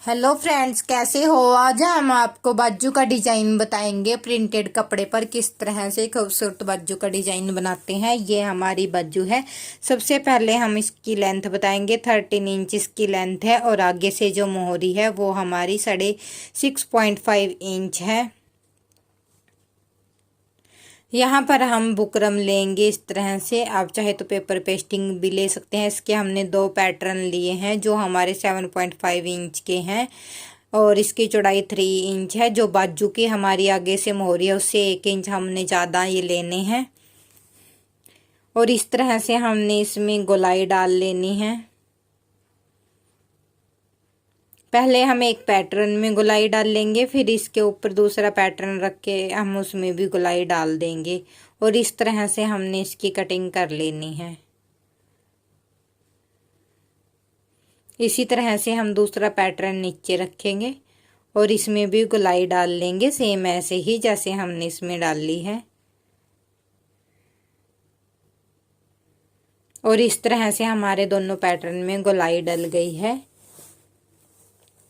Hello friends, कैसे हो। आज हम आपको बाजू का डिजाइन बताएंगे। प्रिंटेड कपड़े पर किस तरह से खूबसूरत बाजू का डिजाइन बनाते हैं। ये हमारी बाजू है। सबसे पहले हम इसकी लेंथ बताएंगे। 13 इंच इसकी लेंथ है और आगे से जो मोहरी है वो हमारी 6.5 इंच है। यहाँ पर हम बुकरम लेंगे इस तरह से। आप चाहे तो पेपर पेस्टिंग भी ले सकते हैं। इसके हमने दो पैटर्न लिए हैं जो हमारे 7.5 इंच के हैं और इसकी चौड़ाई 3 इंच है। जो बाजू की हमारी आगे से मोहरी है उससे 1 इंच हमने ज़्यादा ये लेने हैं और इस तरह से हमने इसमें गोलाई डाल लेनी है। पहले हम एक पैटर्न में गोलाई डाल लेंगे, फिर इसके ऊपर दूसरा पैटर्न रख के हम उसमें भी गोलाई डाल देंगे और इस तरह से हमने इसकी कटिंग कर लेनी है। इसी तरह से हम दूसरा पैटर्न नीचे रखेंगे और इसमें भी गोलाई डाल लेंगे, सेम ऐसे ही जैसे हमने इसमें डाल ली है। और इस तरह से हमारे दोनों पैटर्न में गोलाई डल गई है।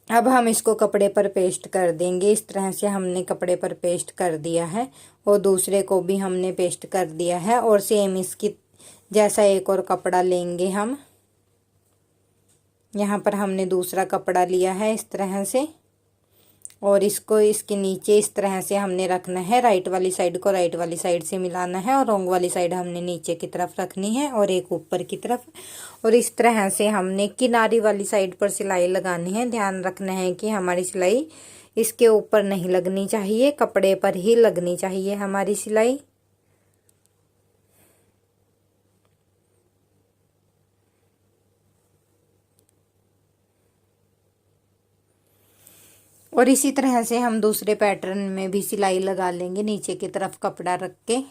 अब हम इसको कपड़े पर पेस्ट कर देंगे। इस तरह से हमने कपड़े पर पेस्ट कर दिया है और दूसरे को भी हमने पेस्ट कर दिया है और सेम इसकी जैसा एक और कपड़ा लेंगे हम। यहाँ पर हमने दूसरा कपड़ा लिया है इस तरह से और इसको इसके नीचे इस तरह से हमने रखना है। राइट वाली साइड को राइट वाली साइड से मिलाना है और रॉन्ग वाली साइड हमने नीचे की तरफ रखनी है और एक ऊपर की तरफ। और इस तरह से हमने किनारी वाली साइड पर सिलाई लगानी है। ध्यान रखना है कि हमारी सिलाई इसके ऊपर नहीं लगनी चाहिए, कपड़े पर ही लगनी चाहिए हमारी सिलाई। और इसी तरह से हम दूसरे पैटर्न में भी सिलाई लगा लेंगे नीचे की तरफ कपड़ा रख के।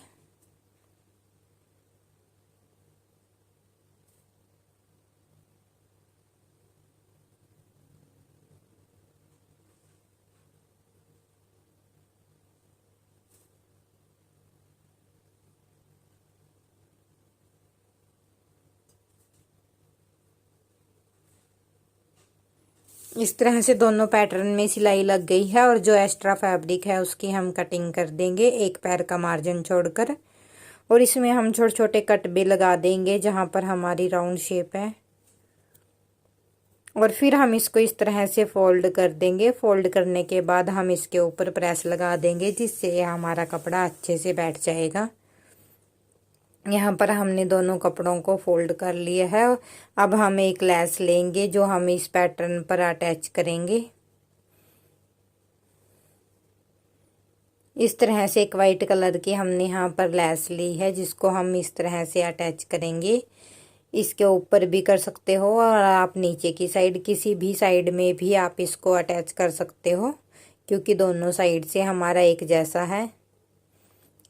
इस तरह से दोनों पैटर्न में सिलाई लग गई है और जो एक्स्ट्रा फैब्रिक है उसकी हम कटिंग कर देंगे एक पैर का मार्जिन छोड़कर। और इसमें हम छोटे छोटे कट भी लगा देंगे जहां पर हमारी राउंड शेप है। और फिर हम इसको इस तरह से फोल्ड कर देंगे। फोल्ड करने के बाद हम इसके ऊपर प्रेस लगा देंगे जिससे हमारा कपड़ा अच्छे से बैठ जाएगा। यहाँ पर हमने दोनों कपड़ों को फोल्ड कर लिया है। अब हम एक लेस लेंगे जो हम इस पैटर्न पर अटैच करेंगे। इस तरह से एक वाइट कलर की हमने यहाँ पर लेस ली है जिसको हम इस तरह से अटैच करेंगे। इसके ऊपर भी कर सकते हो और आप नीचे की साइड किसी भी साइड में भी आप इसको अटैच कर सकते हो क्योंकि दोनों साइड से हमारा एक जैसा है।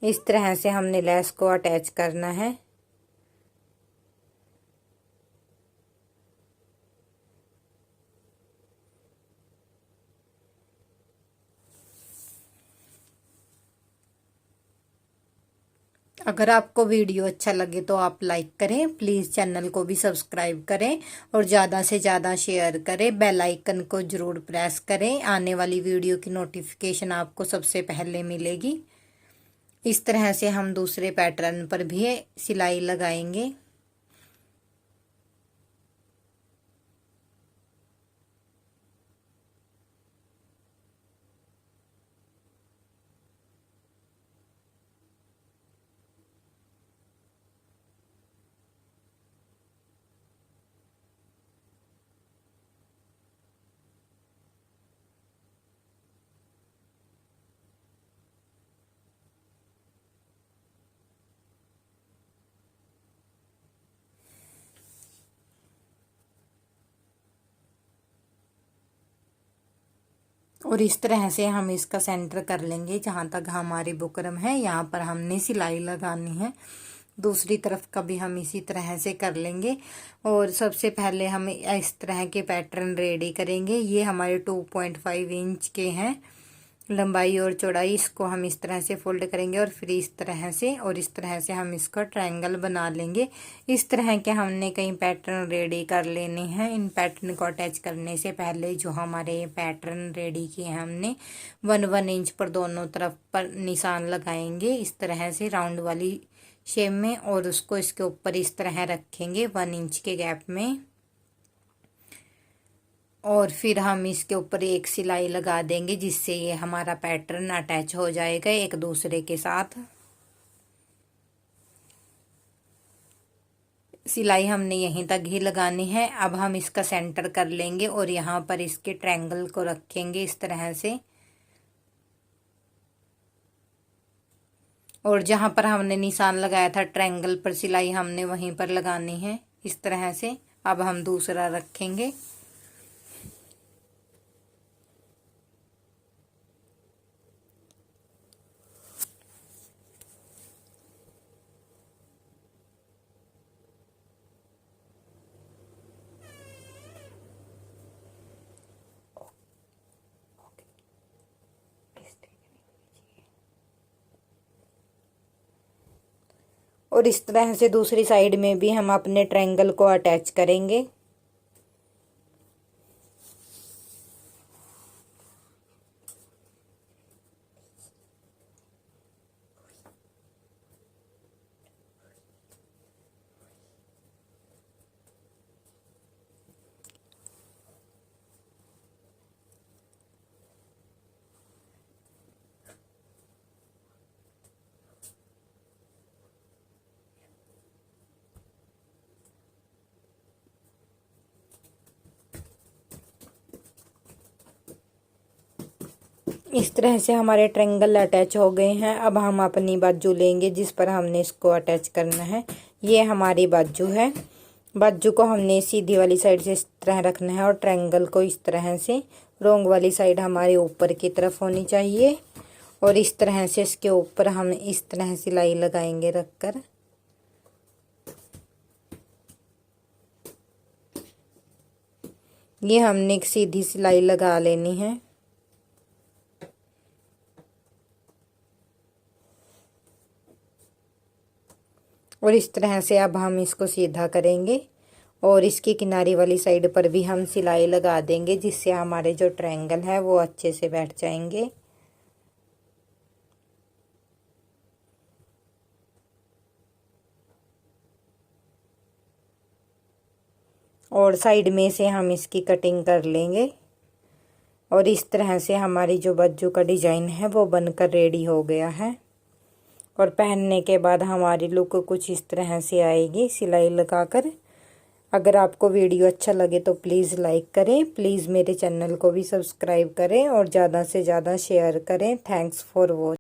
इस तरह से हमने लेस को अटैच करना है। अगर आपको वीडियो अच्छा लगे तो आप लाइक करें, प्लीज़ चैनल को भी सब्सक्राइब करें और ज़्यादा से ज़्यादा शेयर करें। बेल आइकन को ज़रूर प्रेस करें, आने वाली वीडियो की नोटिफिकेशन आपको सबसे पहले मिलेगी। इस तरह से हम दूसरे पैटर्न पर भी सिलाई लगाएंगे। और इस तरह से हम इसका सेंटर कर लेंगे। जहाँ तक हमारी बुकरम है यहाँ पर हमने सिलाई लगानी है। दूसरी तरफ का भी हम इसी तरह से कर लेंगे। और सबसे पहले हम इस तरह के पैटर्न रेडी करेंगे। ये हमारे 2.5 इंच के हैं लंबाई और चौड़ाई इसको हम इस तरह से फोल्ड करेंगे और फिर इस तरह से और इस तरह से हम इसका ट्रायंगल बना लेंगे। इस तरह के हमने कई पैटर्न रेडी कर लेने हैं। इन पैटर्न को अटैच करने से पहले जो हमारे पैटर्न रेडी किए हैं हमने 1 इंच पर दोनों तरफ पर निशान लगाएंगे इस तरह से राउंड वाली शेप में, और उसको इसके ऊपर इस तरह रखेंगे 1 इंच के गैप में। और फिर हम इसके ऊपर एक सिलाई लगा देंगे जिससे ये हमारा पैटर्न अटैच हो जाएगा एक दूसरे के साथ। सिलाई हमने यहीं तक ही लगानी है। अब हम इसका सेंटर कर लेंगे और यहाँ पर इसके ट्रायंगल को रखेंगे इस तरह से, और जहाँ पर हमने निशान लगाया था ट्रायंगल पर सिलाई हमने वहीं पर लगानी है इस तरह से। अब हम दूसरा रखेंगे और इस तरह से दूसरी साइड में भी हम अपने ट्रायंगल को अटैच करेंगे। इस तरह से हमारे ट्रायंगल अटैच हो गए हैं। अब हम अपनी बाजू लेंगे जिस पर हमने इसको अटैच करना है। ये हमारी बाजू है। बाजू को हमने सीधी वाली साइड से इस तरह रखना है और ट्रायंगल को इस तरह से, रोंग वाली साइड हमारे ऊपर की तरफ होनी चाहिए, और इस तरह से इसके ऊपर हम इस तरह सिलाई लगाएंगे रखकर। ये हमने एक सीधी सिलाई लगा लेनी है। और इस तरह से अब हम इसको सीधा करेंगे और इसकी किनारी वाली साइड पर भी हम सिलाई लगा देंगे जिससे हमारे जो ट्रायंगल है वो अच्छे से बैठ जाएंगे। और साइड में से हम इसकी कटिंग कर लेंगे और इस तरह से हमारी जो बाजू का डिजाइन है वो बनकर रेडी हो गया है। और पहनने के बाद हमारी लुक कुछ इस तरह से आएगी सिलाई लगाकर। अगर आपको वीडियो अच्छा लगे तो प्लीज़ लाइक करें, प्लीज़ मेरे चैनल को भी सब्सक्राइब करें और ज़्यादा से ज़्यादा शेयर करें। Thanks for watching.